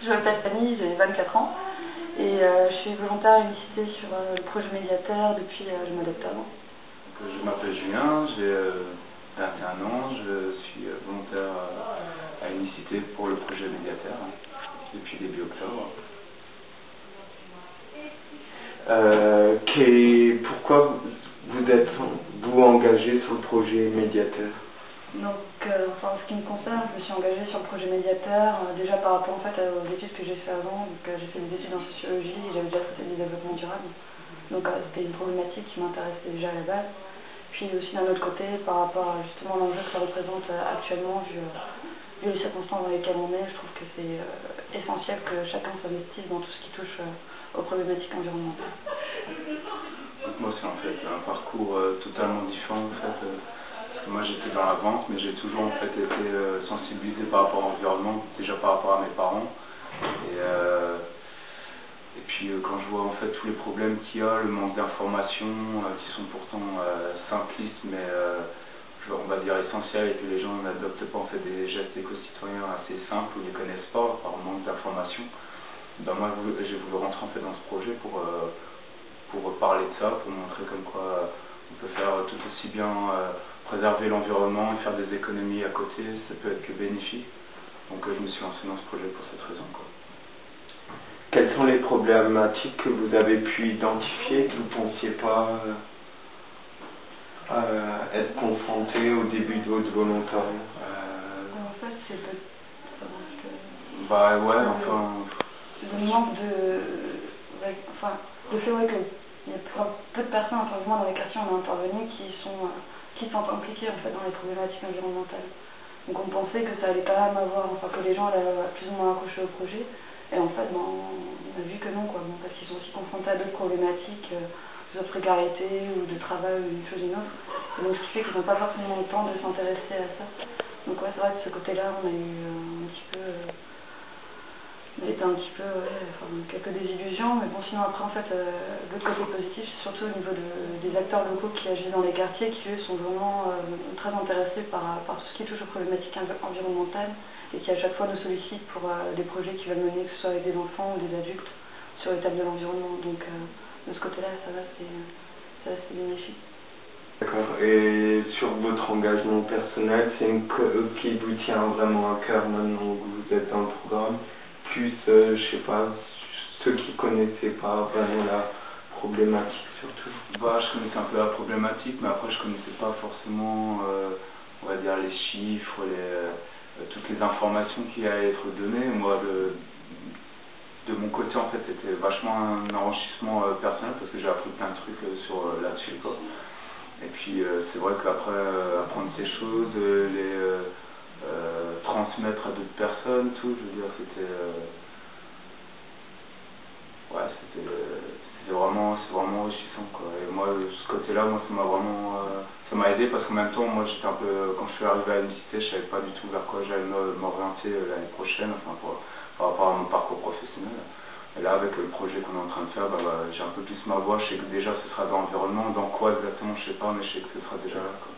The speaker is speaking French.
Je m'appelle Fanny, j'ai 24 ans et je suis volontaire à l'unicité sur le projet médiateur depuis le mois d'octobre. Je m'appelle Julien, j'ai 21 ans, je suis volontaire à l'unicité pour le projet médiateur depuis début octobre. Pourquoi vous êtes engagé sur le projet médiateur? Donc, en ce qui me concerne, je me suis engagée sur le projet médiateur déjà par rapport en fait aux études que j'ai fait avant. Donc, j'ai fait des études en sociologie et j'avais déjà traité du développement durable. Donc, c'était une problématique qui m'intéressait déjà à la base. Puis aussi d'un autre côté, par rapport à justement l'enjeu que ça représente actuellement, vu les circonstances dans lesquelles on est, je trouve que c'est essentiel que chacun s'investisse dans tout ce qui touche aux problématiques environnementales. Donc moi, c'est en fait un parcours totalement différent en fait. Parce que moi, j'étais dans la vente, mais j'ai toujours en fait été sensibilisé par rapport à l'environnement, déjà par rapport à mes parents. Et puis quand je vois en fait tous les problèmes qu'il y a, le manque d'informations qui sont pourtant simplistes, mais on va dire essentiels, et que les gens n'adoptent pas en fait des gestes éco-citoyens assez simples ou ne les connaissent pas par manque d'informations. Ben moi, j'ai voulu rentrer en fait dans ce projet pour parler de ça, pour montrer comme quoi on peut faire tout aussi bien préserver l'environnement et faire des économies à côté, ça peut être que bénéfique. Donc je me suis lancé dans ce projet pour cette raison, quoi. Quelles sont les problématiques que vous avez pu identifier, que vous ne pensiez pas être confronté au début de votre volontariat? En fait, c'est le manque le fait qu'il y a peu de personnes, enfin du moins dans les quartiers où on est intervenu, qui sont impliquées en fait dans les problématiques environnementales. Donc on pensait que ça allait quand même avoir, que les gens allaient plus ou moins accrocher au projet. Et en fait, on a vu que non, quoi. Bon, parce qu'ils sont aussi confrontés à d'autres problématiques, de précarité ou de travail ou une chose ou une autre. Et donc, ce qui fait qu'ils n'ont pas forcément le temps de s'intéresser à ça. Donc, ouais, c'est vrai que de ce côté-là, on a eu quelques désillusions. Mais bon, sinon, après, en fait, l'autre côté positif, c'est surtout au niveau des acteurs locaux qui agissent dans les quartiers, qui, eux, sont vraiment très intéressés par tout ce qui touche aux problématiques environnementales, et qui à chaque fois nous sollicitent pour des projets qu'ils veulent mener, que ce soit avec des enfants ou des adultes, sur le thème de l'environnement. Donc de ce côté-là, ça va, c'est assez bénéfique. D'accord. Et sur votre engagement personnel, c'est une qui vous tient vraiment à cœur maintenant que vous êtes dans le programme, plus, je sais pas, ceux qui connaissaient pas vraiment la problématique surtout? Bah, je connaissais un peu la problématique, mais après je connaissais pas forcément, on va dire, les chiffres, toutes les informations qui allaient être données. Moi, de mon côté, en fait, c'était vachement un enrichissement personnel, parce que j'ai appris plein de trucs là-dessus, quoi. Et puis, c'est vrai qu'après, apprendre ces choses, les transmettre à d'autres personnes, tout, je veux dire, c'était vraiment enrichissant, quoi. Et moi, de ce côté-là, moi, ça m'a aidé, parce qu'en même temps, moi, j'étais un peu, quand je suis arrivé à l'unicité, je savais pas du tout vers quoi j'allais m'orienter l'année prochaine, enfin, par rapport à mon parcours professionnel. Et là, avec le projet qu'on est en train de faire, j'ai un peu plus ma voix. Je sais que déjà ce sera dans l'environnement, dans quoi exactement, je sais pas, mais je sais que ce sera déjà là, quoi.